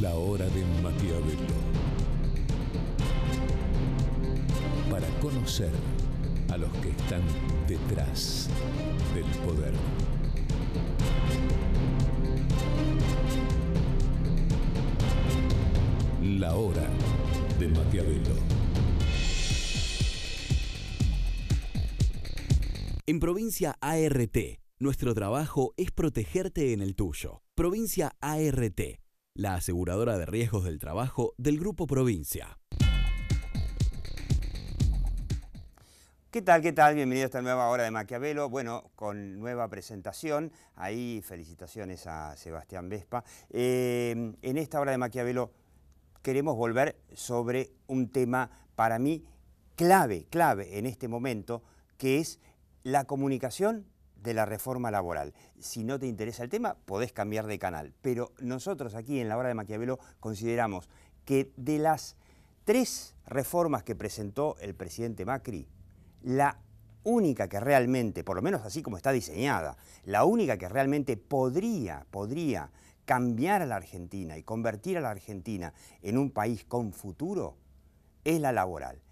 La hora de Maquiavelo. Para conocer a los que están detrás del poder. La hora de Maquiavelo. En Provincia ART, nuestro trabajo es protegerte en el tuyo. Provincia ART, la aseguradora de riesgos del trabajo del Grupo Provincia. ¿Qué tal? ¿Qué tal? Bienvenido a esta nueva hora de Maquiavelo. Bueno, con nueva presentación. Ahí felicitaciones a Sebastián Vespa. En esta hora de Maquiavelo queremos volver sobre un tema para mí clave en este momento, que es la comunicación de la reforma laboral. Si no te interesa el tema, podés cambiar de canal. Pero nosotros aquí en la hora de Maquiavelo consideramos que de las 3 reformas que presentó el presidente Macri, la única que realmente, por lo menos así como está diseñada, la única que realmente podría cambiar a la Argentina y convertir a la Argentina en un país con futuro, es la laboral.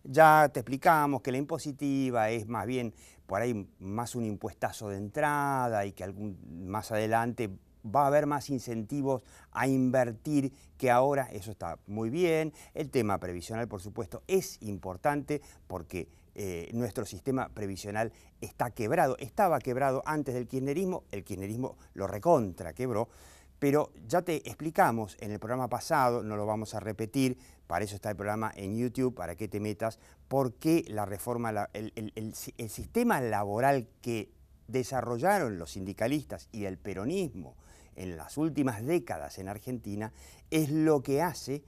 Ya te explicamos que la impositiva es más bien por ahí más un impuestazo de entrada y que más adelante va a haber más incentivos a invertir, que ahora eso está muy bien. El tema previsional, por supuesto, es importante porque nuestro sistema previsional está quebrado. Estaba quebrado antes del kirchnerismo, el kirchnerismo lo recontra quebró, pero ya te explicamos en el programa pasado, no lo vamos a repetir, para eso está el programa en YouTube, para que te metas, por qué la reforma, el sistema laboral que desarrollaron los sindicalistas y el peronismo en las últimas décadas en Argentina es lo que hace,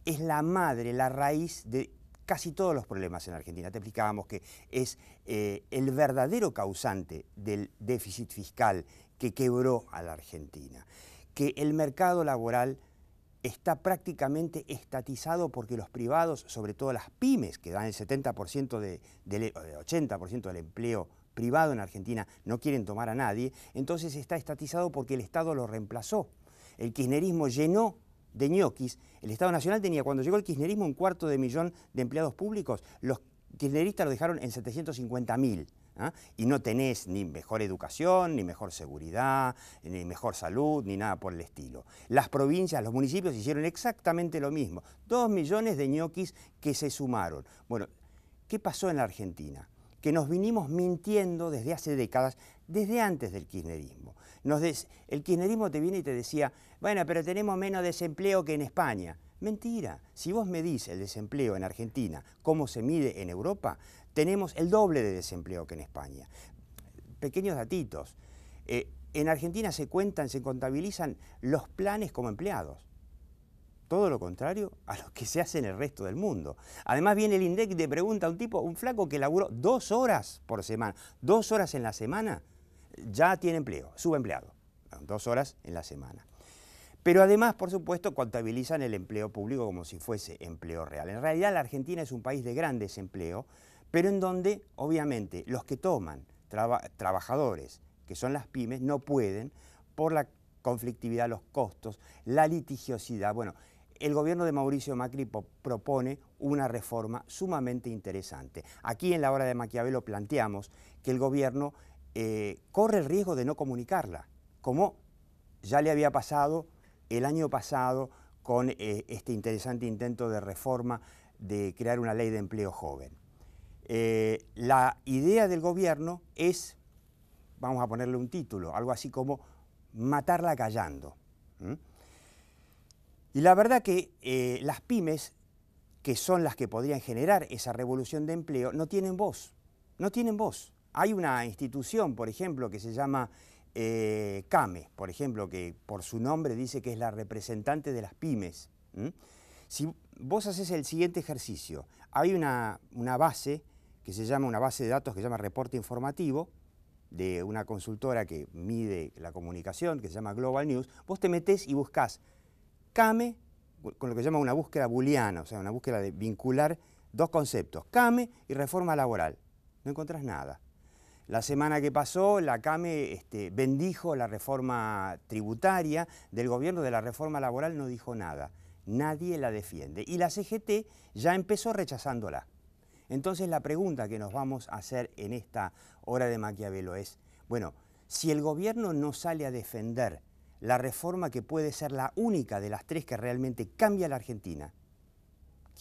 es la madre, la raíz de casi todos los problemas en Argentina. Te explicábamos que es el verdadero causante del déficit fiscal que quebró a la Argentina, que el mercado laboral está prácticamente estatizado porque los privados, sobre todo las pymes, que dan el 70% del 80% del empleo privado en Argentina, no quieren tomar a nadie, entonces está estatizado porque el Estado lo reemplazó. El kirchnerismo llenó de ñoquis. El Estado Nacional tenía, cuando llegó el kirchnerismo, 250.000 de empleados públicos. Los kirchneristas lo dejaron en 750.000. ¿Ah? Y no tenés ni mejor educación, ni mejor seguridad, ni mejor salud, ni nada por el estilo. Las provincias, los municipios hicieron exactamente lo mismo. 2 millones de ñoquis que se sumaron. Bueno, ¿qué pasó en la Argentina? Que nos vinimos mintiendo desde hace décadas, desde antes del kirchnerismo. El kirchnerismo te viene y te decía, bueno, pero tenemos menos desempleo que en España. Mentira. Si vos medís el desempleo en Argentina, cómo se mide en Europa, tenemos el doble de desempleo que en España. Pequeños datitos. En Argentina se contabilizan los planes como empleados. Todo lo contrario a lo que se hace en el resto del mundo. Además viene el INDEC y te pregunta a un flaco que laburó 2 horas por semana, 2 horas en la semana, ya tiene empleo, subempleado. 2 horas en la semana. Pero además, por supuesto, contabilizan el empleo público como si fuese empleo real. En realidad la Argentina es un país de gran desempleo, pero en donde, obviamente, los que toman trabajadores, que son las pymes, no pueden por la conflictividad, los costos, la litigiosidad. Bueno, el gobierno de Mauricio Macri propone una reforma sumamente interesante. Aquí en la hora de Maquiavelo planteamos que el gobierno corre el riesgo de no comunicarla, como ya le había pasado el año pasado con este interesante intento de reforma de crear una ley de empleo joven. La idea del gobierno es, vamos a ponerle un título, algo así como matarla callando. Y la verdad que las pymes, que son las que podrían generar esa revolución de empleo, no tienen voz. No tienen voz. Hay una institución, por ejemplo, que se llama CAME, por ejemplo, que por su nombre dice que es la representante de las pymes. Si vos haces el siguiente ejercicio, hay una base que se llama, una base de datos que se llama Reporte Informativo, de una consultora que mide la comunicación, que se llama Global News. Vos te metés y buscás CAME, con lo que se llama una búsqueda booleana, o sea, una búsqueda de vincular 2 conceptos, CAME y reforma laboral. No encontrás nada. La semana que pasó, la CAME bendijo la reforma tributaria del gobierno, de la reforma laboral no dijo nada. Nadie la defiende. Y la CGT ya empezó rechazándola. Entonces la pregunta que nos vamos a hacer en esta hora de Maquiavelo es, bueno, si el gobierno no sale a defender la reforma que puede ser la única de las tres que realmente cambia la Argentina,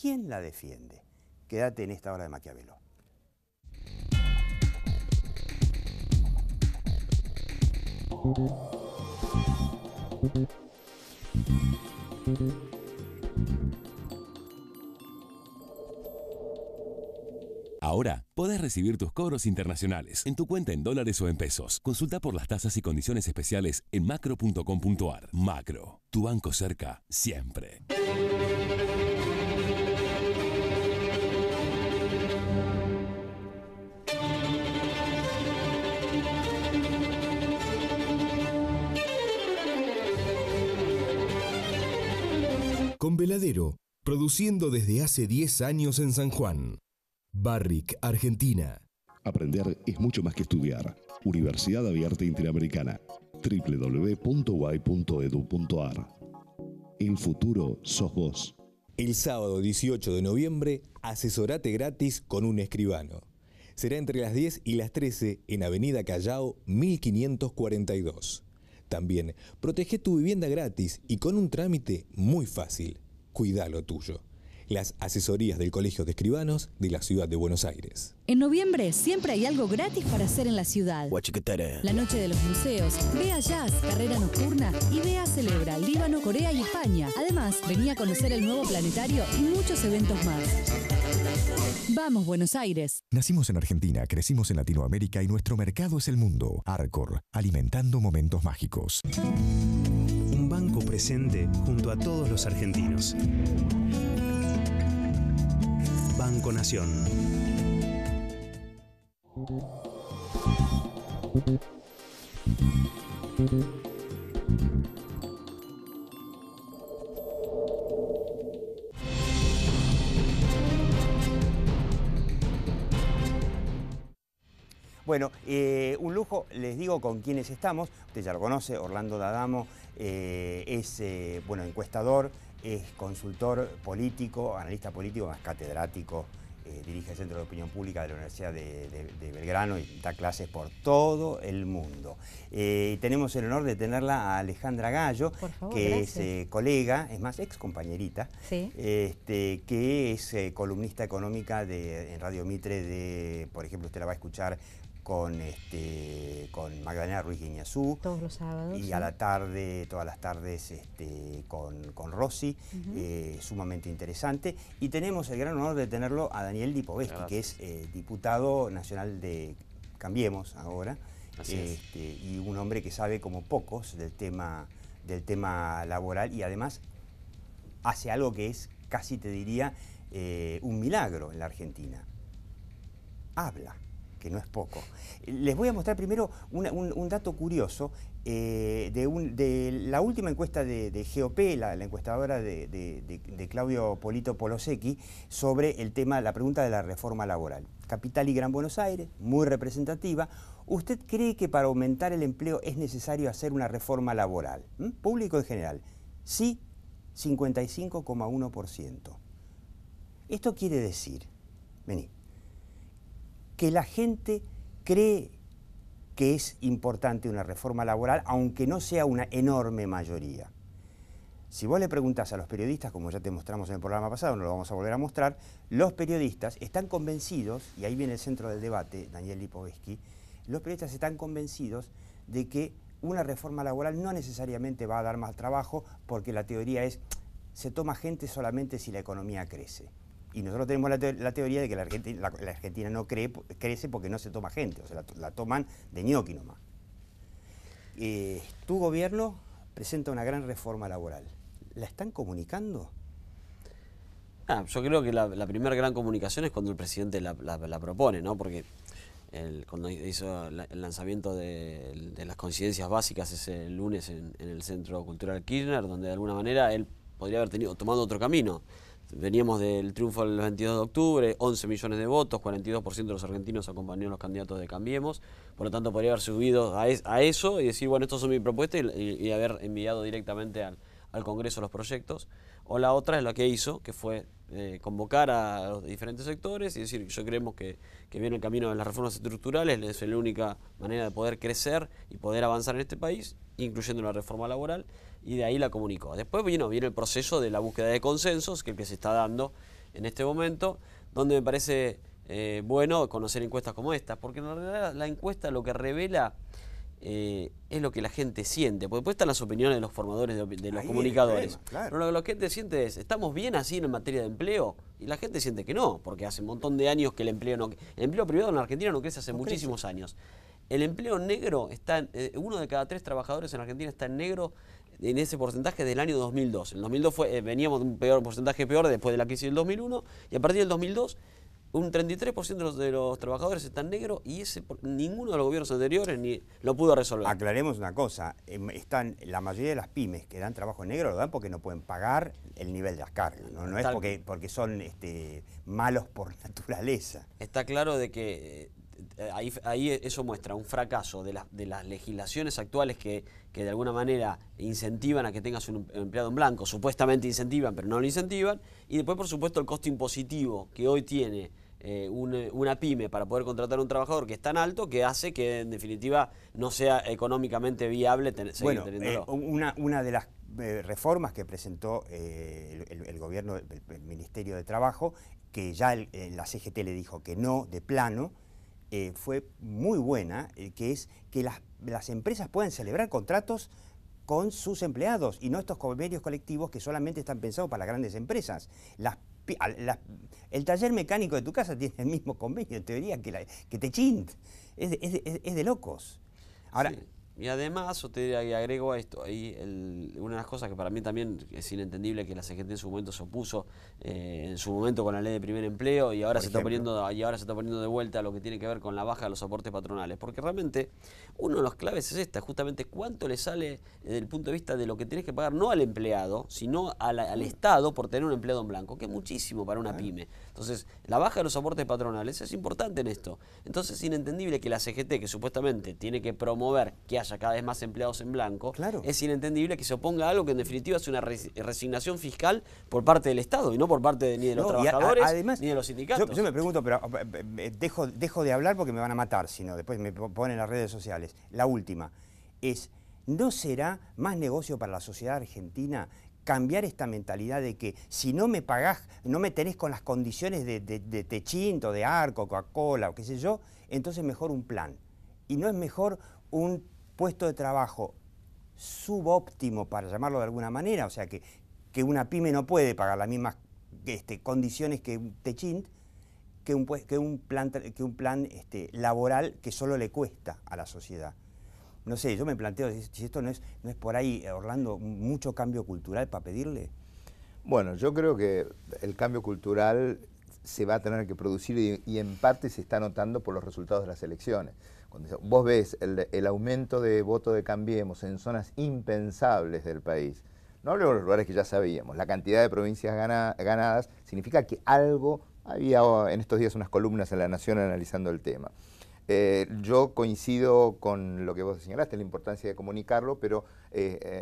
¿quién la defiende? Quédate en esta hora de Maquiavelo. Ahora podés recibir tus cobros internacionales en tu cuenta en dólares o en pesos. Consulta por las tasas y condiciones especiales en macro.com.ar. Macro, tu banco cerca siempre. Con Veladero, produciendo desde hace 10 años en San Juan. Barrick, Argentina. Aprender es mucho más que estudiar. Universidad Abierta Interamericana. www.uai.edu.ar. El futuro sos vos. El sábado 18 de noviembre, asesorate gratis con un escribano. Será entre las 10 y las 13 en Avenida Callao 1542. También protege tu vivienda gratis y con un trámite muy fácil. Cuidá lo tuyo. Las asesorías del Colegio de Escribanos de la Ciudad de Buenos Aires. En noviembre siempre hay algo gratis para hacer en la ciudad. La noche de los museos, Vea Jazz, carrera nocturna y Vea Celebra, Líbano, Corea y España. Además, vení a conocer el nuevo planetario y muchos eventos más. Vamos, Buenos Aires. Nacimos en Argentina, crecimos en Latinoamérica y nuestro mercado es el mundo. Arcor, alimentando momentos mágicos. Un banco presente junto a todos los argentinos. Banco Nación. Bueno, un lujo, les digo con quiénes estamos. Usted ya lo conoce, Orlando D'Adamo es encuestador, es consultor político, analista político, más catedrático, dirige el Centro de Opinión Pública de la Universidad de Belgrano y da clases por todo el mundo. Tenemos el honor de tenerla a Alejandra Gallo, que es colega, es más, ex compañerita, sí. Que es columnista económica en Radio Mitre, por ejemplo, usted la va a escuchar con Magdalena Ruiz Guiñazú. Todos los sábados. Y a la tarde, todas las tardes, con Rossi, sumamente interesante. Y tenemos el gran honor de tenerlo a Daniel Lipovetsky, que es diputado nacional de Cambiemos ahora. Y un hombre que sabe como pocos del tema laboral y además hace algo que es casi, te diría, un milagro en la Argentina. Habla, que no es poco. Les voy a mostrar primero un dato curioso de la última encuesta de GOP, la encuestadora de Claudio Polito Polosecchi, sobre el tema, la pregunta de la reforma laboral. Capital y Gran Buenos Aires, muy representativa. ¿Usted cree que para aumentar el empleo es necesario hacer una reforma laboral? Público en general. Sí, 55,1%. Esto quiere decir, vení, que la gente cree que es importante una reforma laboral, aunque no sea una enorme mayoría. Si vos le preguntás a los periodistas, como ya te mostramos en el programa pasado, no lo vamos a volver a mostrar, los periodistas están convencidos, y ahí viene el centro del debate, Daniel Lipovetsky, los periodistas están convencidos de que una reforma laboral no necesariamente va a dar más trabajo, porque la teoría es, se toma gente solamente si la economía crece. Y nosotros tenemos la teoría de que la Argentina no crece porque no se toma gente, o sea, la toman de ñoqui nomás. Tu gobierno presenta una gran reforma laboral. ¿La están comunicando? Yo creo que la primera gran comunicación es cuando el presidente la propone, ¿no? Porque cuando hizo el lanzamiento de las coincidencias básicas ese lunes en el Centro Cultural Kirchner, donde de alguna manera él podría haber tomado otro camino. veníamos del triunfo del 22 de octubre, 11 millones de votos, 42% de los argentinos acompañaron a los candidatos de Cambiemos, por lo tanto podría haber subido a eso y decir, bueno, estos son mis propuestas y haber enviado directamente al Congreso los proyectos. O la otra es la que hizo, que fue convocar a los diferentes sectores y decir, yo creemos que viene el camino de las reformas estructurales, es la única manera de poder crecer y poder avanzar en este país, incluyendo la reforma laboral, y de ahí la comunicó. Después viene el proceso de la búsqueda de consensos, que es el que se está dando en este momento, donde me parece bueno conocer encuestas como estas, porque en realidad la encuesta lo que revela es lo que la gente siente, porque después están las opiniones de los formadores, de los comunicadores. Claro. Pero lo que la gente siente es, ¿estamos bien así en materia de empleo? Y la gente siente que no, porque hace un montón de años que el empleo privado en la Argentina no crece hace muchísimos años. El empleo negro está, 1 de cada 3 trabajadores en Argentina está en negro en ese porcentaje del año 2002. En el 2002 veníamos de un porcentaje peor después de la crisis del 2001, y a partir del 2002 un 33% de los trabajadores está en negro, y ninguno de los gobiernos anteriores ni lo pudo resolver. Aclaremos una cosa, la mayoría de las pymes que dan trabajo en negro lo dan porque no pueden pagar el nivel de las cargas, no es porque son malos por naturaleza. Está claro de que ahí eso muestra un fracaso de las legislaciones actuales que de alguna manera incentivan a que tengas un empleado en blanco, supuestamente incentivan, pero no lo incentivan, y después por supuesto el costo impositivo que hoy tiene una pyme para poder contratar a un trabajador que es tan alto que hace que en definitiva no sea económicamente viable seguir teniéndolo. Una de las reformas que presentó el gobierno, el Ministerio de Trabajo, que ya la CGT le dijo que no, de plano, fue muy buena, que es que las empresas puedan celebrar contratos con sus empleados y no estos convenios colectivos que solamente están pensados para las grandes empresas. El taller mecánico de tu casa tiene el mismo convenio, en teoría, que Techint. Es de locos. Ahora, sí. Y además, te agrego a esto, una de las cosas que para mí también es inentendible, que la CGT en su momento se opuso, en su momento con la ley de primer empleo, y ahora se está poniendo de vuelta lo que tiene que ver con la baja de los aportes patronales, porque realmente uno de los claves es justamente cuánto le sale desde el punto de vista de lo que tienes que pagar, no al empleado, sino al Estado por tener un empleado en blanco, que es muchísimo para una pyme. Entonces, la baja de los aportes patronales es importante en esto. Entonces, es inentendible que la CGT, que supuestamente tiene que promover que haya cada vez más empleados en blanco, es inentendible que se oponga a algo que en definitiva es una resignación fiscal por parte del Estado y no por parte ni de los trabajadores además, ni de los sindicatos. Yo me pregunto, pero dejo de hablar porque me van a matar, sino después me ponen en las redes sociales. La última es, ¿no será más negocio para la sociedad argentina cambiar esta mentalidad de que si no me pagás, no me tenés con las condiciones de Techint o de Arco, Coca-Cola o qué sé yo, entonces mejor un plan? ¿Y no es mejor un puesto de trabajo subóptimo, para llamarlo de alguna manera? O sea, que una pyme no puede pagar las mismas condiciones que un Techint, que un plan laboral que solo le cuesta a la sociedad. No sé, yo me planteo si esto no es por ahí, Orlando, mucho cambio cultural para pedirle. Bueno, yo creo que el cambio cultural se va a tener que producir y en parte se está notando por los resultados de las elecciones. Cuando vos ves el aumento de voto de Cambiemos en zonas impensables del país, no hablo de los lugares que ya sabíamos, la cantidad de provincias ganadas significa que algo, había en estos días unas columnas en La Nación analizando el tema. Yo coincido con lo que vos señalaste, la importancia de comunicarlo, pero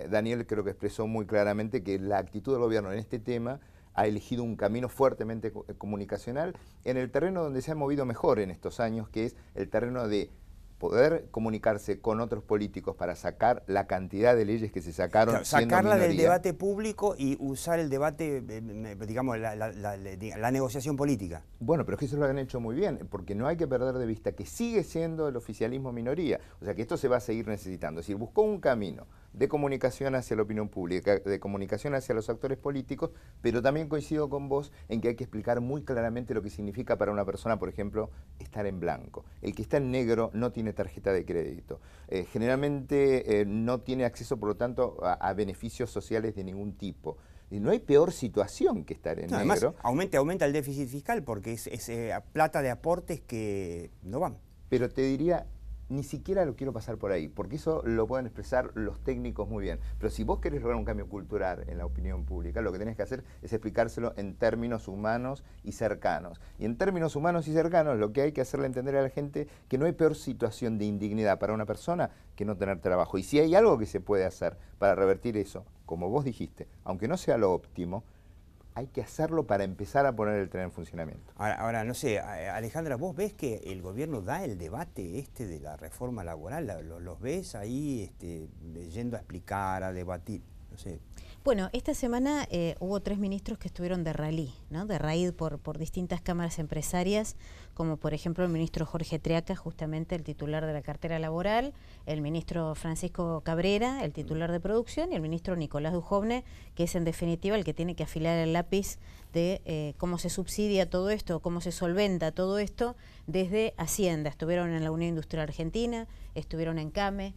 Daniel creo que expresó muy claramente que la actitud del gobierno en este tema ha elegido un camino fuertemente comunicacional en el terreno donde se ha movido mejor en estos años, que es el terreno de poder comunicarse con otros políticos para sacar la cantidad de leyes que se sacaron. Claro, sacarla del debate público y usar el debate, digamos, la negociación política. Bueno, pero es que eso lo han hecho muy bien, porque no hay que perder de vista que sigue siendo el oficialismo minoría. O sea que esto se va a seguir necesitando. Es decir, buscó un camino de comunicación hacia la opinión pública, de comunicación hacia los actores políticos, pero también coincido con vos en que hay que explicar muy claramente lo que significa para una persona, por ejemplo, estar en blanco. El que está en negro no tiene tarjeta de crédito. Generalmente no tiene acceso, por lo tanto, a beneficios sociales de ningún tipo. Y no hay peor situación que estar en negro. Además, aumenta el déficit fiscal porque es plata de aportes que no van. Pero te diría, ni siquiera lo quiero pasar por ahí, porque eso lo pueden expresar los técnicos muy bien. Pero si vos querés lograr un cambio cultural en la opinión pública, lo que tenés que hacer es explicárselo en términos humanos y cercanos. Y en términos humanos y cercanos, lo que hay que hacerle entender a la gente que no hay peor situación de indignidad para una persona que no tener trabajo. Y si hay algo que se puede hacer para revertir eso, como vos dijiste, aunque no sea lo óptimo, hay que hacerlo para empezar a poner el tren en funcionamiento. Ahora, no sé, Alejandra, ¿vos ves que el gobierno da el debate de la reforma laboral? ¿Los ves ahí yendo a explicar, a debatir? No sé. Bueno, esta semana hubo 3 ministros que estuvieron de rally, ¿no? De raíz por distintas cámaras empresarias, como por ejemplo el ministro Jorge Triaca, justamente el titular de la cartera laboral, el ministro Francisco Cabrera, el titular de producción, y el ministro Nicolás Dujovne, que es en definitiva el que tiene que afilar el lápiz de cómo se subsidia todo esto, cómo se solventa todo esto desde Hacienda. Estuvieron en la Unión Industrial Argentina, estuvieron en CAME.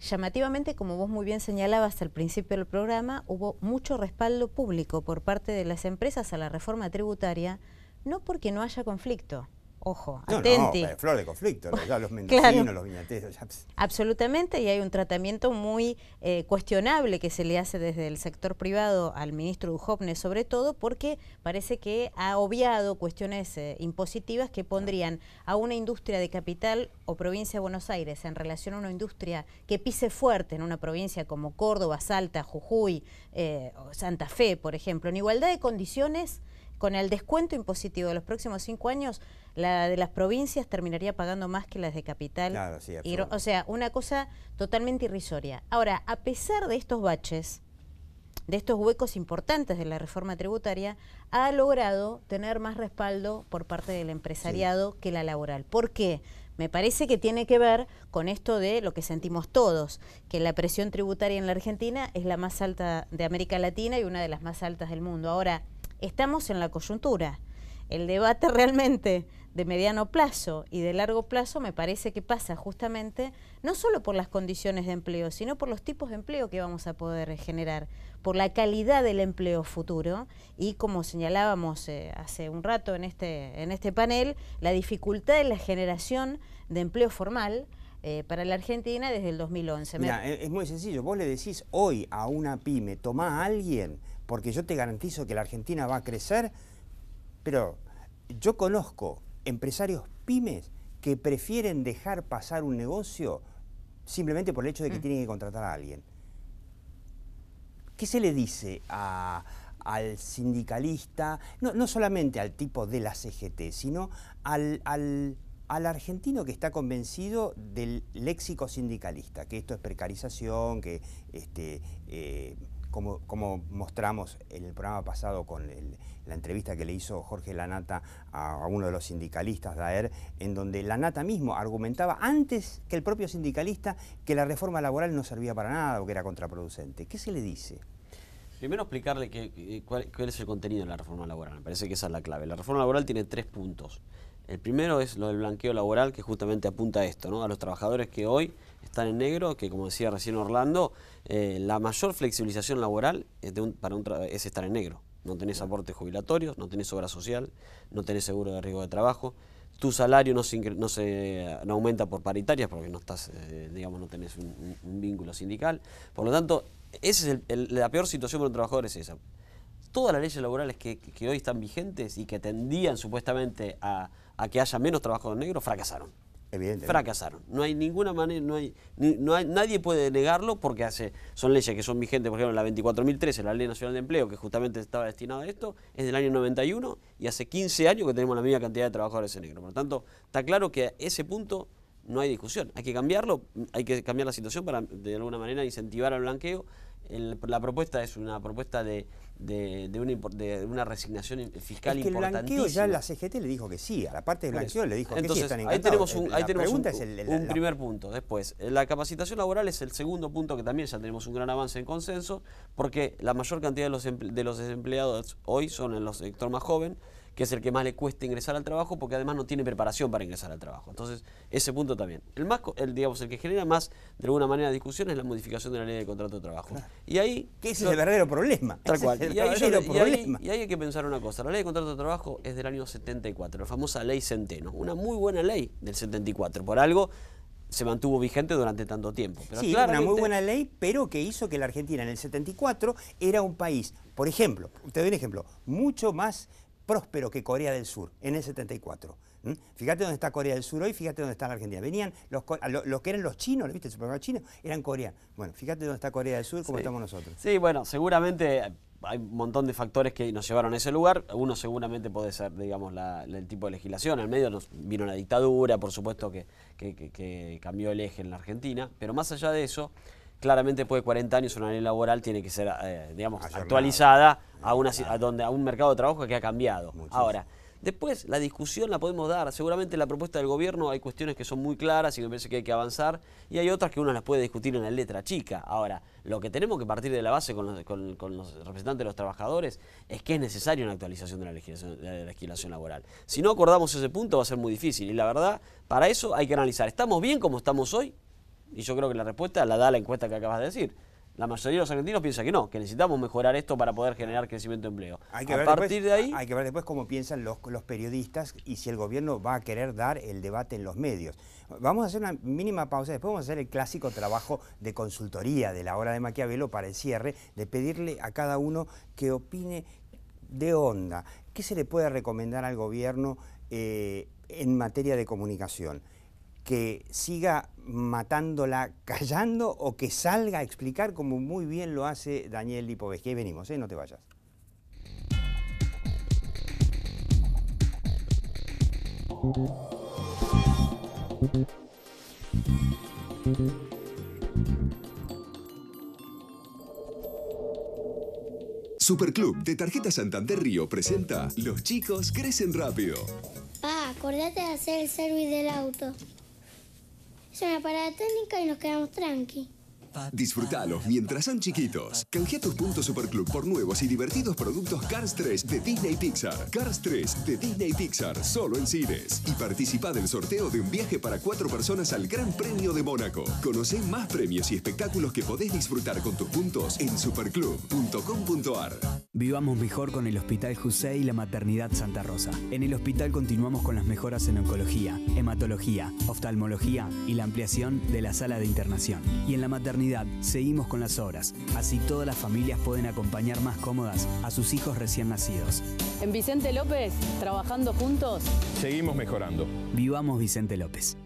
Llamativamente, como vos muy bien señalabas al principio del programa, hubo mucho respaldo público por parte de las empresas a la reforma tributaria, no porque no haya conflicto. Ojo, atenti. No, flor de conflicto, ya los mendocinos, claro, los viñateros. Ya. Absolutamente, y hay un tratamiento muy cuestionable que se le hace desde el sector privado al ministro Dujovne, sobre todo porque parece que ha obviado cuestiones impositivas que pondrían a una industria de capital o provincia de Buenos Aires en relación a una industria que pise fuerte en una provincia como Córdoba, Salta, Jujuy, Santa Fe, por ejemplo, en igualdad de condiciones. Con el descuento impositivo de los próximos 5 años, la de las provincias terminaría pagando más que las de capital. Claro, sí, o sea, una cosa totalmente irrisoria. Ahora, a pesar de estos baches, de estos huecos importantes de la reforma tributaria, ha logrado tener más respaldo por parte del empresariado que la laboral. ¿Por qué? Me parece que tiene que ver con esto de lo que sentimos todos, que la presión tributaria en la Argentina es la más alta de América Latina y una de las más altas del mundo. Ahora, estamos en la coyuntura. El debate realmente de mediano plazo y de largo plazo me parece que pasa justamente no solo por las condiciones de empleo, sino por los tipos de empleo que vamos a poder generar, por la calidad del empleo futuro y, como señalábamos hace un rato en este panel, la dificultad de la generación de empleo formal para la Argentina desde el 2011. Mira, es muy sencillo. Vos le decís hoy a una pyme, tomá a alguien, porque yo te garantizo que la Argentina va a crecer, pero yo conozco empresarios pymes que prefieren dejar pasar un negocio simplemente por el hecho de que tienen que contratar a alguien. ¿Qué se le dice al sindicalista, no solamente al tipo de la CGT, sino al argentino que está convencido del léxico sindicalista, que esto es precarización, que como mostramos en el programa pasado con la entrevista que le hizo Jorge Lanata a uno de los sindicalistas de AER, en donde Lanata mismo argumentaba antes que el propio sindicalista que la reforma laboral no servía para nada o que era contraproducente. ¿Qué se le dice? Primero explicarle cuál es el contenido de la reforma laboral. Me parece que esa es la clave. La reforma laboral tiene 3 puntos. El primero es lo del blanqueo laboral, que justamente apunta a esto, ¿no? A los trabajadores que hoy están en negro, que como decía recién Orlando, la mayor flexibilización laboral es estar en negro. No tenés aportes jubilatorios, no tenés obra social, no tenés seguro de riesgo de trabajo, tu salario no aumenta por paritarias porque no estás, no tenés un vínculo sindical. Por lo tanto, esa es la peor situación para un trabajador, es esa. Todas las leyes laborales que hoy están vigentes y que tendían supuestamente a que haya menos trabajo en negro, fracasaron. Evidentemente. Fracasaron. No hay ninguna manera, nadie puede negarlo porque son leyes que son vigentes, por ejemplo, la 24.013, la Ley Nacional de Empleo, que justamente estaba destinada a esto, es del año 91 y hace 15 años que tenemos la misma cantidad de trabajadores en negro. Por lo tanto, está claro que a ese punto no hay discusión. Hay que cambiarlo, hay que cambiar la situación para, de alguna manera, incentivar al blanqueo. La propuesta es una propuesta de una resignación fiscal importantísima. El blanqueo ya la CGT le dijo que sí, a la parte de blanqueo le dijo que sí, están encantados. Ahí tenemos un primer punto. Después, la capacitación laboral es el segundo punto que también ya tenemos un gran avance en consenso, porque la mayor cantidad de los desempleados hoy son en el sector más joven, que es el que más le cuesta ingresar al trabajo, porque además no tiene preparación para ingresar al trabajo. Entonces, ese punto también. El que genera más, de alguna manera, discusión es la modificación de la ley de contrato de trabajo. Claro. Y ahí... Que ese es el verdadero problema. Tal cual. Y ahí hay que pensar una cosa. La ley de contrato de trabajo es del año 74, la famosa ley Centeno. Una muy buena ley del 74. Por algo, se mantuvo vigente durante tanto tiempo. Pero sí, una muy buena ley, pero que hizo que la Argentina en el 74 era un país, por ejemplo, te doy un ejemplo, mucho más próspero que Corea del Sur en el 74. Fíjate dónde está Corea del Sur hoy, fíjate dónde está la Argentina. Venían los que eran los chinos, ¿viste? El supermercado chino, eran coreanos. Bueno, fíjate dónde está Corea del Sur, cómo estamos nosotros. Sí, bueno, seguramente hay un montón de factores que nos llevaron a ese lugar. Uno seguramente puede ser, digamos, el tipo de legislación. En medio nos vino la dictadura, por supuesto que cambió el eje en la Argentina. Pero más allá de eso, claramente después de 40 años una ley laboral tiene que ser, digamos, actualizada a un mercado de trabajo que ha cambiado. Muchísimo. Ahora, después la discusión la podemos dar. Seguramente la propuesta del gobierno hay cuestiones que son muy claras y me parece que hay que avanzar, y hay otras que uno las puede discutir en la letra chica. Ahora, lo que tenemos que partir de la base con los representantes de los trabajadores es que es necesaria una actualización de la legislación laboral. Si no acordamos ese punto va a ser muy difícil, y la verdad, para eso hay que analizar. ¿Estamos bien como estamos hoy? Y yo creo que la respuesta la da la encuesta que acabas de decir. La mayoría de los argentinos piensa que no, que necesitamos mejorar esto para poder generar crecimiento de empleo. Hay que ver después cómo piensan los periodistas y si el gobierno va a querer dar el debate en los medios. Vamos a hacer una mínima pausa, después vamos a hacer el clásico trabajo de consultoría de la hora de Maquiavelo para el cierre, de pedirle a cada uno que opine de onda. ¿Qué se le puede recomendar al gobierno en materia de comunicación? ¿Que siga matándola callando o que salga a explicar como muy bien lo hace Daniel Lipovetsky? Ahí venimos, no te vayas. Superclub de Tarjeta Santander Río presenta Los chicos crecen rápido. Pa, acordate de hacer el service del auto. Es una parada técnica y nos quedamos tranqui. Disfrutalos mientras son chiquitos. Canjea tus puntos Superclub por nuevos y divertidos productos Cars 3 de Disney Pixar. Cars 3 de Disney Pixar, solo en cines. Y participa del sorteo de un viaje para 4 personas al Gran Premio de Mónaco. Conocé más premios y espectáculos que podés disfrutar con tus puntos en superclub.com.ar. Vivamos mejor con el Hospital Jusey y la Maternidad Santa Rosa. En el hospital continuamos con las mejoras en oncología, hematología, oftalmología y la ampliación de la sala de internación. Y en la maternidad seguimos con las obras, así todas las familias pueden acompañar más cómodas a sus hijos recién nacidos. En Vicente López, trabajando juntos, seguimos mejorando. Vivamos Vicente López.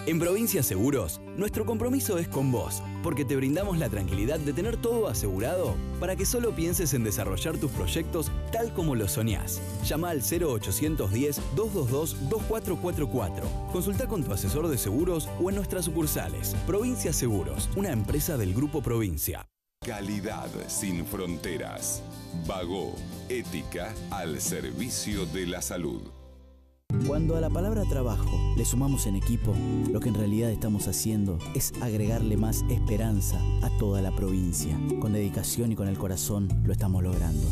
En Provincia Seguros, nuestro compromiso es con vos, porque te brindamos la tranquilidad de tener todo asegurado para que solo pienses en desarrollar tus proyectos tal como lo soñás. Llama al 0810-222-2444. Consulta con tu asesor de seguros o en nuestras sucursales. Provincia Seguros, una empresa del Grupo Provincia. Calidad sin fronteras. Bagó, ética al servicio de la salud. Cuando a la palabra trabajo le sumamos en equipo, lo que en realidad estamos haciendo es agregarle más esperanza a toda la provincia. Con dedicación y con el corazón lo estamos logrando.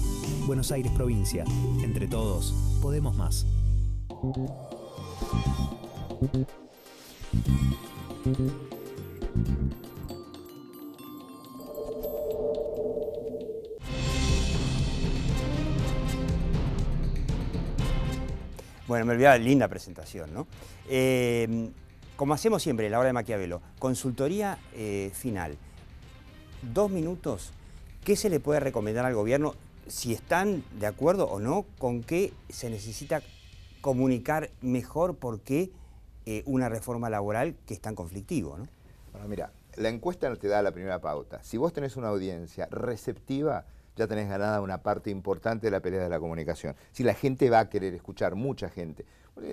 Buenos Aires Provincia. Entre todos, podemos más. Bueno, me olvidaba, linda presentación, ¿no? Como hacemos siempre en la hora de Maquiavelo, consultoría final. 2 minutos, ¿qué se le puede recomendar al gobierno? Si están de acuerdo o no, con qué se necesita comunicar mejor por qué una reforma laboral que es tan conflictivo, ¿no? Bueno, mira, la encuesta te da la primera pauta. Si vos tenés una audiencia receptiva, ya tenés ganada una parte importante de la pelea de la comunicación. Si la gente va a querer escuchar, mucha gente.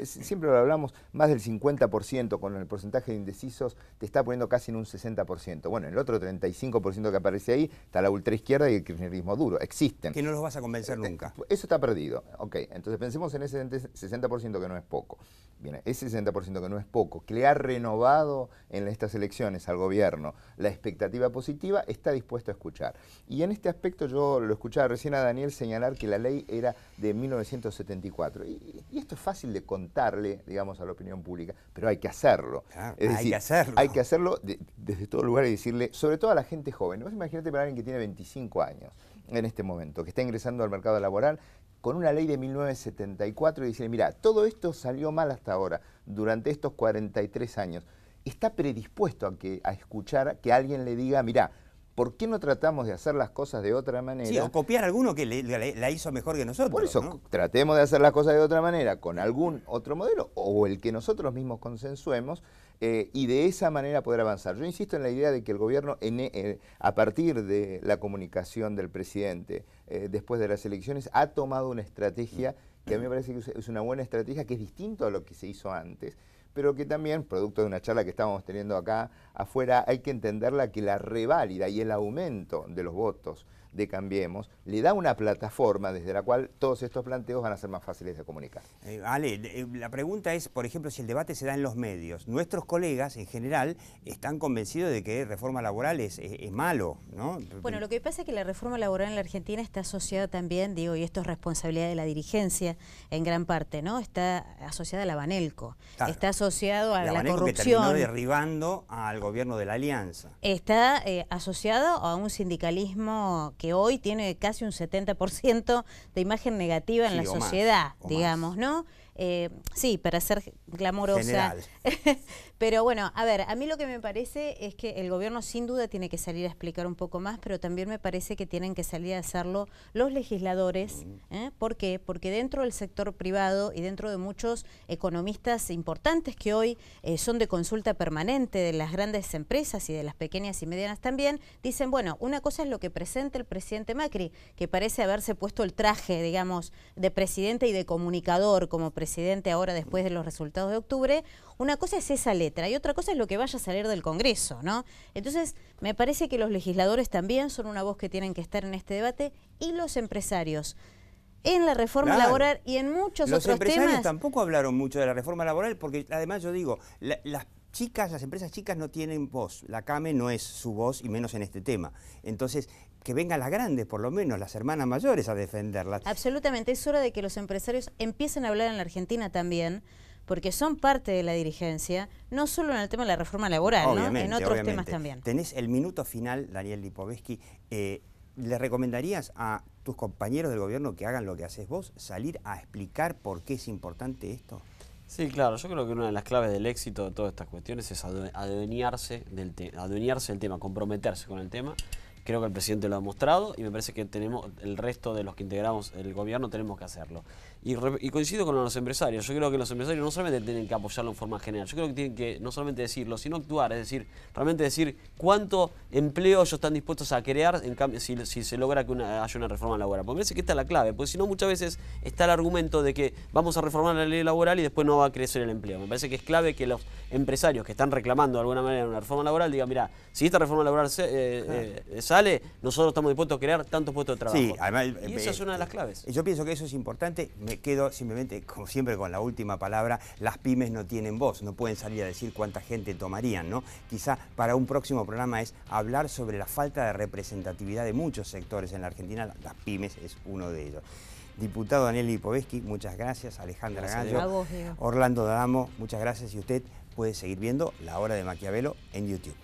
Siempre lo hablamos, más del 50% con el porcentaje de indecisos te está poniendo casi en un 60%. Bueno, en el otro 35% que aparece ahí está la ultraizquierda y el kirchnerismo duro. Existen. Que no los vas a convencer nunca. Eso está perdido. Ok, entonces pensemos en ese 60% que no es poco. Bien, ese 60% que no es poco, que le ha renovado en estas elecciones al gobierno la expectativa positiva, está dispuesto a escuchar. Y en este aspecto yo lo escuchaba recién a Daniel señalar que la ley era de 1974. Y esto es fácil de contarle, digamos, a la opinión pública, pero hay que hacerlo. Claro, es decir, hay que hacerlo. Hay que hacerlo desde todo lugar y decirle, sobre todo a la gente joven. Vos imagínate para alguien que tiene 25 años en este momento, que está ingresando al mercado laboral, con una ley de 1974 y decirle, mira, todo esto salió mal hasta ahora, durante estos 43 años. Está predispuesto a escuchar que alguien le diga, mira, ¿por qué no tratamos de hacer las cosas de otra manera? Sí, o copiar a alguno que la hizo mejor que nosotros. Por eso, ¿no? tratemos de hacer las cosas de otra manera, con algún otro modelo, o el que nosotros mismos consensuemos, y de esa manera poder avanzar. Yo insisto en la idea de que el gobierno, a partir de la comunicación del presidente después de las elecciones, ha tomado una estrategia que a mí me parece que es una buena estrategia, que es distinto a lo que se hizo antes, pero que también, producto de una charla que estábamos teniendo acá afuera, hay que entenderla, que la reválida y el aumento de los votos de Cambiemos le da una plataforma desde la cual todos estos planteos van a ser más fáciles de comunicar. Ale, la pregunta es, por ejemplo, si el debate se da en los medios. Nuestros colegas, en general, están convencidos de que reforma laboral es malo, ¿no? Bueno, lo que pasa es que la reforma laboral en la Argentina está asociada también, digo, y esto es responsabilidad de la dirigencia en gran parte, ¿no? Está asociada a la Banelco, claro. Está asociado a la corrupción. Que terminó derribando al gobierno de la Alianza. Está asociado a un sindicalismo que hoy tiene casi un 70% de imagen negativa en la sociedad, digamos, ¿no? Sí, para ser glamorosa. Pero bueno, a ver, a mí lo que me parece es que el gobierno sin duda tiene que salir a explicar un poco más, pero también me parece que tienen que salir a hacerlo los legisladores. ¿Por qué? Porque dentro del sector privado y dentro de muchos economistas importantes que hoy son de consulta permanente de las grandes empresas y de las pequeñas y medianas también, dicen, bueno, una cosa es lo que presenta el presidente Macri, que parece haberse puesto el traje, digamos, de presidente y de comunicador como presidente ahora después de los resultados de octubre. Una cosa es esa letra y otra cosa es lo que vaya a salir del Congreso, ¿no? Entonces, me parece que los legisladores también son una voz que tienen que estar en este debate, y los empresarios en la reforma laboral y en muchos otros temas. Los empresarios tampoco hablaron mucho de la reforma laboral porque, además, yo digo, las empresas chicas no tienen voz. La CAME no es su voz, y menos en este tema. Entonces, que vengan las grandes, por lo menos, las hermanas mayores, a defenderlas. Absolutamente, es hora de que los empresarios empiecen a hablar en la Argentina también, porque son parte de la dirigencia, no solo en el tema de la reforma laboral, ¿no? En otros temas también. Tenés el minuto final, Daniel Lipovetsky. ¿Le recomendarías a tus compañeros del gobierno que hagan lo que haces vos, salir a explicar por qué es importante esto? Sí, claro, yo creo que una de las claves del éxito de todas estas cuestiones es adueñarse del tema, comprometerse con el tema. Creo que el presidente lo ha mostrado y me parece que tenemos, el resto de los que integramos el gobierno tenemos que hacerlo. Y coincido con los empresarios. Yo creo que los empresarios no solamente tienen que apoyarlo en forma general, yo creo que tienen que no solamente decirlo, sino actuar, es decir, realmente decir cuánto empleo ellos están dispuestos a crear en cambio, si se logra que haya una reforma laboral. Porque me parece que esta es la clave, porque si no muchas veces está el argumento de que vamos a reformar la ley laboral y después no va a crecer el empleo. Me parece que es clave que los empresarios que están reclamando de alguna manera una reforma laboral digan, mira, si esta reforma laboral sale, nosotros estamos dispuestos a crear tantos puestos de trabajo. Sí, además, y esa es una de las claves. Yo pienso que eso es importante. Me quedo simplemente, como siempre, con la última palabra. Las pymes no tienen voz, no pueden salir a decir cuánta gente tomarían, ¿no? Quizá para un próximo programa es hablar sobre la falta de representatividad de muchos sectores en la Argentina. Las pymes es uno de ellos. Diputado Daniel Lipovetsky, muchas gracias. Alejandra Gallo. A vos, Diego. Orlando D'Adamo, muchas gracias. Y usted puede seguir viendo La Hora de Maquiavelo en YouTube.